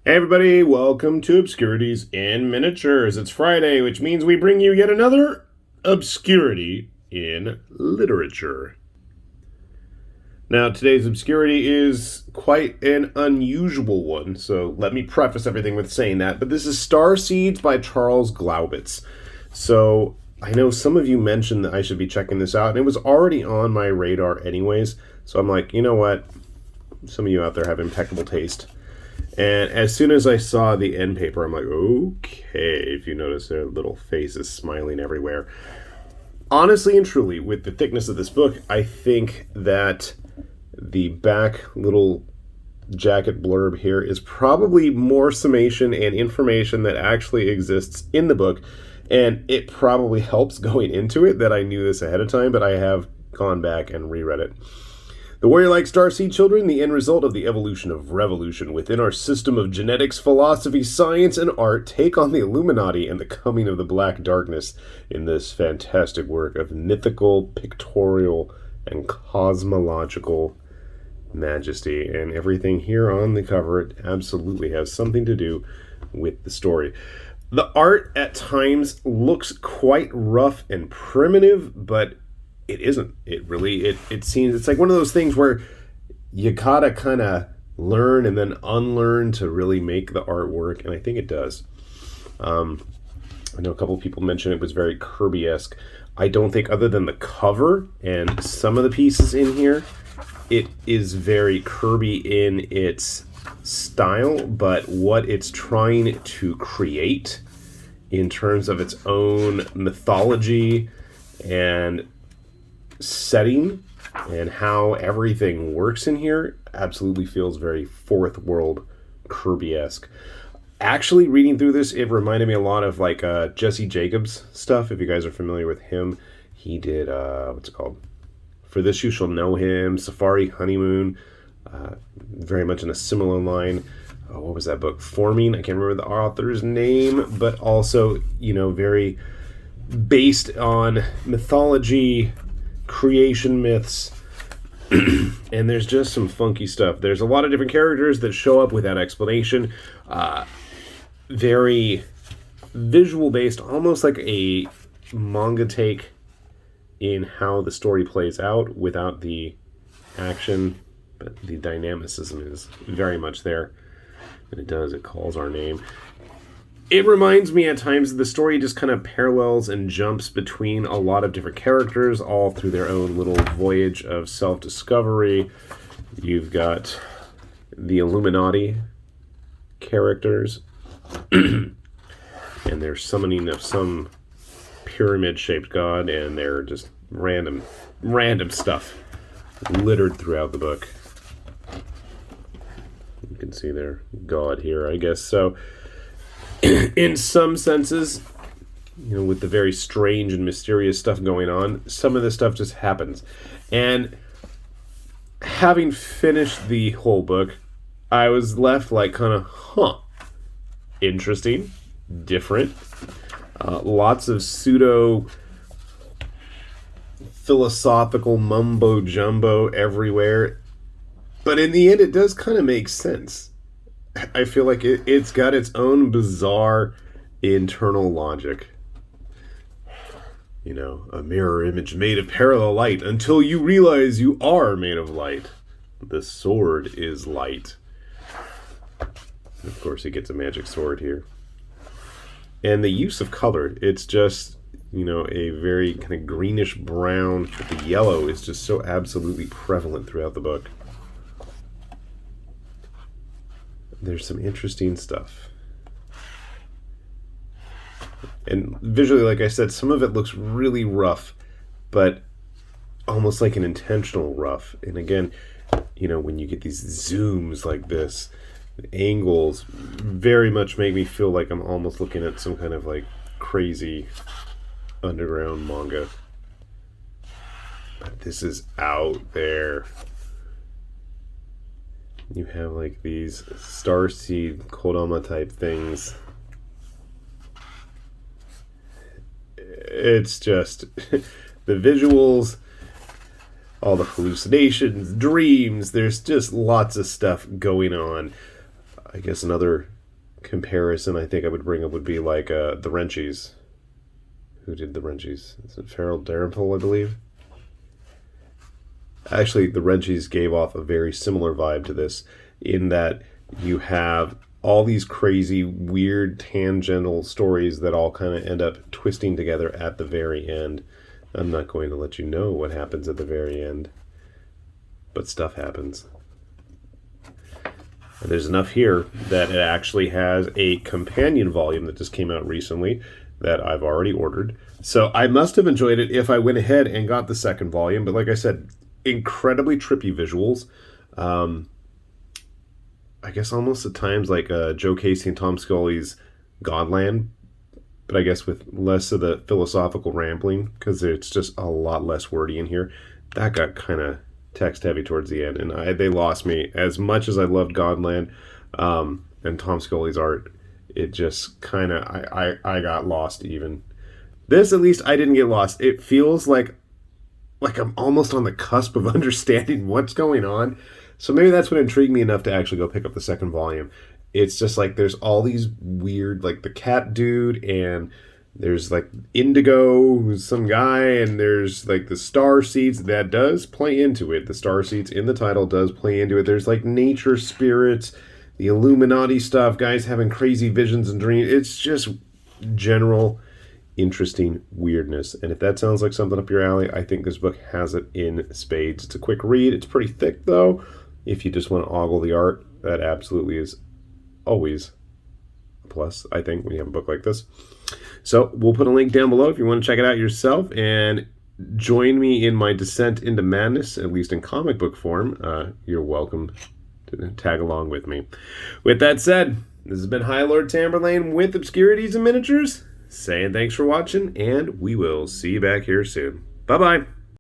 Hey everybody, welcome to Obscurities in Miniatures. It's Friday, which means we bring you yet another obscurity in literature. Now, today's obscurity is quite an unusual one, so let me preface everything with saying that. But this is Starseeds by Charles Glaubitz. So, I know some of you mentioned that I should be checking this out, and it was already on my radar anyways. So I'm like, you know what? Some of you out there have impeccable taste. And as soon as I saw the end paper, I'm like, okay, if you notice their little faces smiling everywhere. Honestly and truly, with the thickness of this book, I think that the back little jacket blurb here is probably more summation and information that actually exists in the book. And it probably helps going into it that I knew this ahead of time, but I have gone back and reread it. The warrior-like starseed children, the end result of the evolution of revolution within our system of genetics, philosophy, science, and art, take on the Illuminati and the coming of the Black Darkness in this fantastic work of mythical, pictorial, and cosmological majesty. And everything here on the cover absolutely has something to do with the story. The art at times looks quite rough and primitive, but it isn't. It seems it's like one of those things where you gotta kind of learn and then unlearn to really make the art work, and I think it does. I know a couple of people mentioned it was very Kirby-esque. I don't think, other than the cover and some of the pieces in here, it is very Kirby in its style, but what it's trying to create in terms of its own mythology and setting and how everything works in here absolutely feels very fourth world Kirby-esque. Actually, reading through this, it reminded me a lot of like Jesse Jacobs stuff. If you guys are familiar with him, he did what's it called? For This You Shall Know Him, Safari Honeymoon, very much in a similar line. What was that book? Forming. I can't remember the author's name, but also, very based on mythology, creation myths, and there's just some funky stuff. There's a lot of different characters that show up without explanation. Very visual based, almost like a manga take in how the story plays out without the action, but the dynamicism is very much there. And it calls our name. It reminds me at times that the story just kind of parallels and jumps between a lot of different characters, all through their own little voyage of self-discovery. You've got the Illuminati characters, and they're summoning of some pyramid-shaped god, and they're just random stuff littered throughout the book. You can see their god here, I guess. So, in some senses, with the very strange and mysterious stuff going on, some of this stuff just happens. And having finished the whole book, I was left like kind of, interesting, different. Lots of pseudo philosophical mumbo jumbo everywhere. But in the end, it does kind of make sense. I feel like it's got its own bizarre internal logic. A mirror image made of parallel light until you realize you are made of light. The sword is light. Of course, he gets a magic sword here. And the use of color, it's just, a very kind of greenish brown, but the yellow is just so absolutely prevalent throughout the book. There's some interesting stuff. And visually, like I said, some of it looks really rough, but almost like an intentional rough. And again, when you get these zooms like this, the angles very much make me feel like I'm almost looking at some kind of like crazy underground manga. But this is out there. You have like these starseed Kodama type things. It's just the visuals, all the hallucinations, dreams. There's just lots of stuff going on. I guess another comparison I think I would bring up would be like the Wrenchies. Who did the Wrenchies? Is it Farrell Dalrymple, I believe? Actually, the Wrenchies gave off a very similar vibe to this, in that you have all these crazy, weird, tangential stories that all kind of end up twisting together at the very end. I'm not going to let you know what happens at the very end, but stuff happens. And there's enough here that it actually has a companion volume that just came out recently that I've already ordered. So I must have enjoyed it if I went ahead and got the second volume. But like I said, incredibly trippy visuals. I guess almost at times like Joe Casey and Tom Scully's Godland, but I guess with less of the philosophical rambling, because it's just a lot less wordy in here. That got kind of text heavy towards the end, and they lost me. As much as I loved Godland and Tom Scully's art, it just kind of, I got lost even. This, at least, I didn't get lost. It feels like I'm almost on the cusp of understanding what's going on. So maybe that's what intrigued me enough to actually go pick up the second volume. It's just like there's all these weird, like the cat dude, and there's like Indigo, who's some guy, and there's like the Starseeds. That does play into it. The Starseeds in the title does play into it. There's like nature spirits, the Illuminati stuff, guys having crazy visions and dreams. It's just general interesting weirdness. And if that sounds like something up your alley, I think this book has it in spades. It's a quick read. It's pretty thick, though. If you just want to ogle the art, that absolutely is always a plus, I think, when you have a book like this. So we'll put a link down below if you want to check it out yourself, and join me in my descent into madness, at least in comic book form. You're welcome to tag along with me. With that said, this has been High Lord Tamberlane with Obscurities and Miniatures, saying thanks for watching, and we will see you back here soon. Bye-bye.